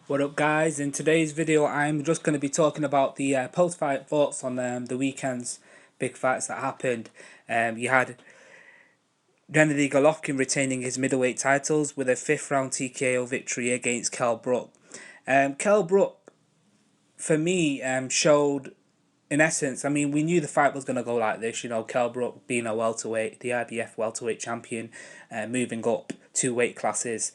What up, guys? In today's video I'm just going to be talking about the post-fight thoughts on the weekend's big fights that happened. You had GENNADY Golovkin retaining his middleweight titles with a 5th round TKO victory against Brook. Brook, for me, showed, in essence, I mean, we knew the fight was going to go like this. You know, Brook being a welterweight, the IBF welterweight champion, moving up 2 weight classes.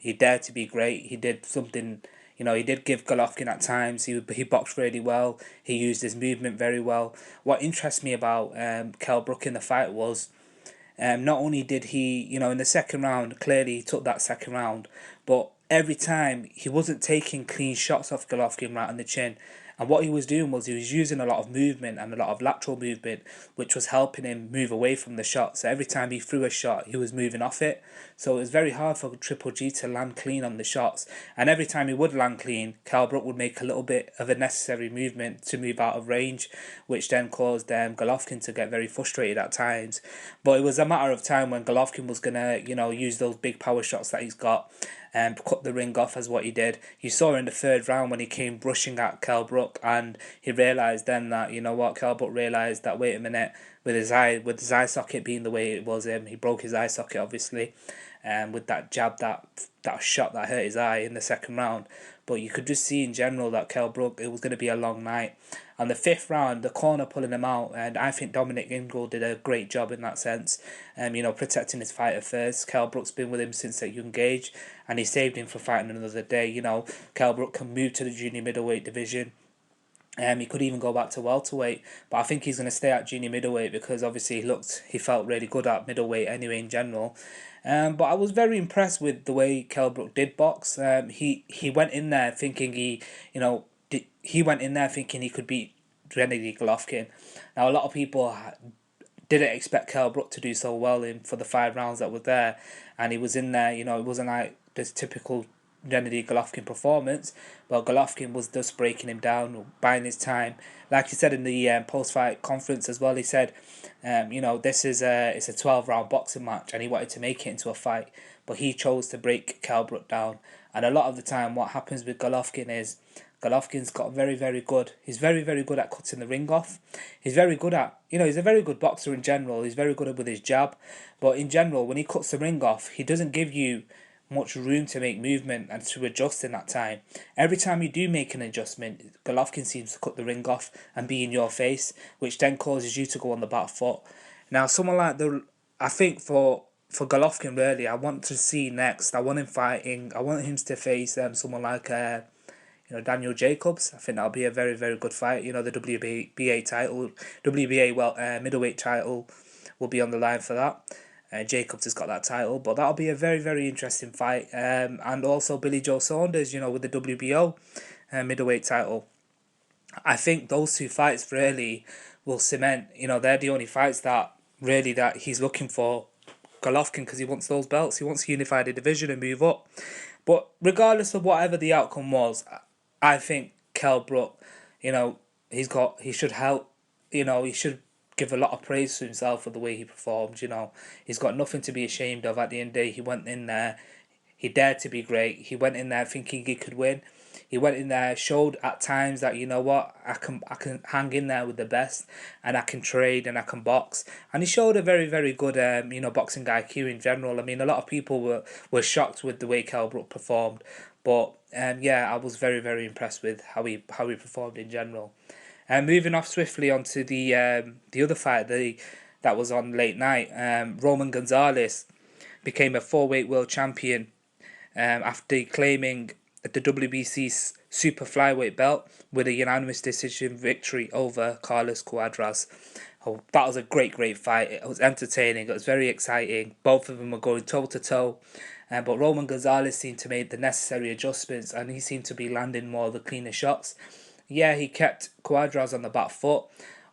He dared to be great. He did something, he did give Golovkin at times. He boxed really well. He used his movement very well. What interests me about Brook in the fight was not only did he, in the second round, clearly he took that second round, but every time he wasn't taking clean shots off Golovkin right on the chin. And what he was doing was he was using a lot of movement and a lot of lateral movement, which was helping him move away from the shot. So every time he threw a shot, he was moving off it. So it was very hard for Triple G to land clean on the shots. And every time he would land clean, Brook would make a little bit of a necessary movement to move out of range, which then caused Golovkin to get very frustrated at times. But it was a matter of time when Golovkin was going to, use those big power shots that he's got and cut the ring off as what he did. You saw in the third round when he came brushing at Brook, and he realised then that, Brook realised that, wait a minute, with his eye socket being the way it was, he broke his eye socket obviously, with that jab, that shot that hurt his eye in the second round. But you could just see in general that Brook, it was going to be a long night. And the 5th round, the corner pulling him out, and I think Dominic Ingle did a great job in that sense, protecting his fighter first. Brook's been with him since a young age, and he saved him for fighting another day. Brook can move to the junior middleweight division. He could even go back to welterweight, but I think he's going to stay at junior middleweight because obviously he felt really good at middleweight anyway in general. But I was very impressed with the way Brook did box. He went in there thinking he went in there thinking he could beat GENNADY Golovkin. Now a lot of people didn't expect Brook to do so well for the 5 rounds that were there, and he was in there. It wasn't like this typical GENNADY Golovkin performance, but Golovkin was just breaking him down, buying his time. Like he said in the post-fight conference as well, he said, this is it's a 12-round boxing match, and he wanted to make it into a fight, but he chose to break Brook down. And a lot of the time, what happens with Golovkin is Golovkin's got very, very good. He's very, very good at cutting the ring off. He's very good at, he's a very good boxer in general. He's very good with his jab, but in general, when he cuts the ring off, he doesn't give you much room to make movement and to adjust in that time. Every time you do make an adjustment, Golovkin seems to cut the ring off and be in your face, which then causes you to go on the back foot. Now, someone like I think for Golovkin, really, I want to see next. I want him to face someone like Daniel Jacobs. I think that'll be a very, very good fight. The WBA title, middleweight title will be on the line for that. Jacobs has got that title, but that'll be a very, very interesting fight. And also Billy Joe Saunders, with the WBO middleweight title. I think those 2 fights really will cement, they're the only fights that he's looking for Golovkin, because he wants those belts. He wants to unify the division and move up. But regardless of whatever the outcome was, I think Brook, he should help, he should give a lot of praise to himself for the way he performed. He's got nothing to be ashamed of. At the end of the day, he went in there, he dared to be great. He went in there thinking he could win. He went in there, showed at times that, I can hang in there with the best, and I can trade and I can box. And he showed a very, very good boxing IQ in general. I mean, a lot of people were shocked with the way Brook performed, but I was very, very impressed with how he performed in general. And moving off swiftly onto the other fight that was on late night, Roman Gonzalez became a 4-weight world champion after claiming the WBC super flyweight belt with a unanimous decision victory over Carlos Cuadras. Oh, that was a great, great fight. It was entertaining. It was very exciting. Both of them were going toe to toe. But Roman Gonzalez seemed to make the necessary adjustments, and he seemed to be landing more of the cleaner shots. Yeah, he kept Cuadras on the back foot,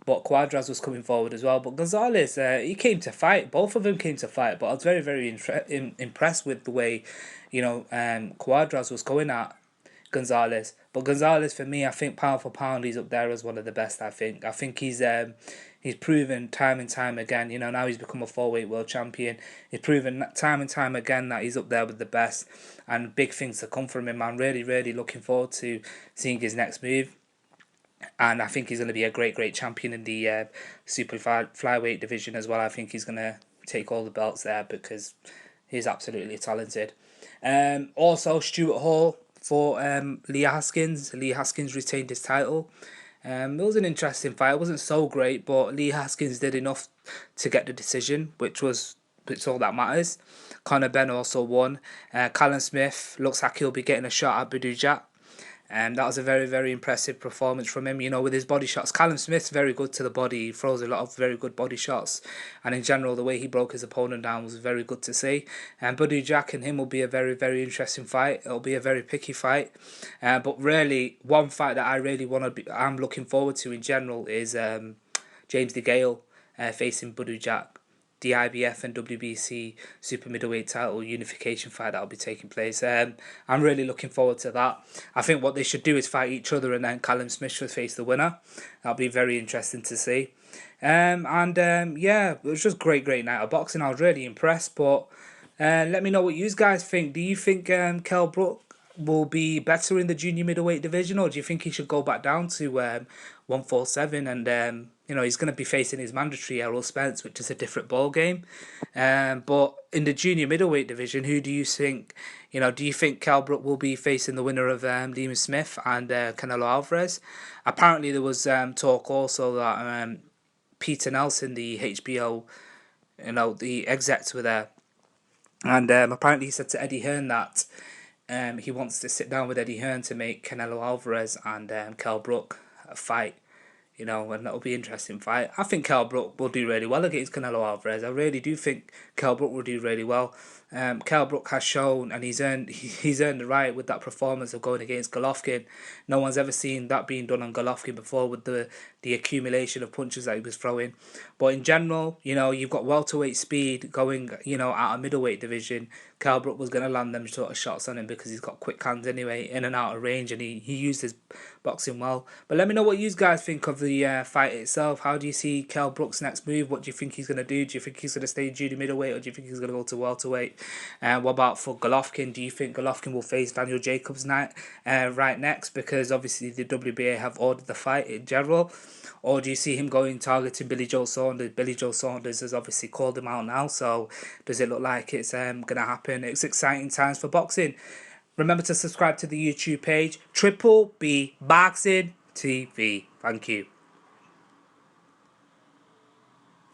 but Cuadras was coming forward as well. But Gonzalez, he came to fight. Both of them came to fight. But I was very, very impressed with the way, Cuadras was going at Gonzalez. But Gonzalez, for me, I think pound for pound, he's up there as one of the best. I think he's He's proven time and time again, now he's become a 4-weight world champion. He's proven time and time again that he's up there with the best, and big things to come from him. I'm really, really looking forward to seeing his next move. And I think he's going to be a great champion in the super flyweight division as well. I think he's going to take all the belts there because he's absolutely talented. Also, Stuart Hall for Lee Haskins. Lee Haskins retained his title. It was an interesting fight. It wasn't so great, but Lee Haskins did enough to get the decision, which all that matters. Conor Benn also won. Callum Smith looks like he'll be getting a shot at Badujak. That was a very impressive performance from him, with his body shots. Callum Smith's very good to the body. He throws a lot of very good body shots. And in general, the way he broke his opponent down was very good to see. And Badujak and him will be a very interesting fight. It'll be a very picky fight. But really, one fight that I'm looking forward to in general is James DeGale facing Badujak. The IBF and WBC super middleweight title unification fight that will be taking place. I'm really looking forward to that. I think what they should do is fight each other, and then Callum Smith should face the winner. That'll be very interesting to see. Yeah, it was just great night of boxing. I was really impressed. But let me know what you guys think. Do you think Kell Brook will be better in the junior middleweight division, or do you think he should go back down to 147 and he's going to be facing his mandatory Errol Spence, which is a different ball game. But in the junior middleweight division, who do you think, do you think Kell Brook will be facing the winner of Liam Smith and Canelo Alvarez? Apparently there was talk also that Peter Nelson, the HBO, the execs were there, and apparently he said to Eddie Hearn that he wants to sit down with Eddie Hearn to make Canelo Alvarez and Kell Brook a fight, and that'll be an interesting fight. I think Kell Brook will do really well against Canelo Alvarez. I really do think Kell Brook will do really well. Kell Brook has shown, and he's earned the right with that performance of going against Golovkin. No one's ever seen that being done on Golovkin before, with the accumulation of punches that he was throwing. But in general, you've got welterweight speed going, out of middleweight division. Kell Brook was going to land them sort of shots on him because he's got quick hands anyway, in and out of range, and he used his boxing well. But let me know what you guys think of the fight itself. How do you see Kell Brook's next move? What do you think he's going to do? Do you think he's going to stay junior middleweight, or do you think he's going to go to welterweight? What about for Golovkin? Do you think Golovkin will face Daniel Jacobs right next? Because obviously the WBA have ordered the fight in general. Or do you see him targeting Billy Joe Saunders? Billy Joe Saunders has obviously called him out now, so does it look like it's going to happen? It's exciting times for boxing. Remember to subscribe to the YouTube page, Triple B Boxing TV. Thank you.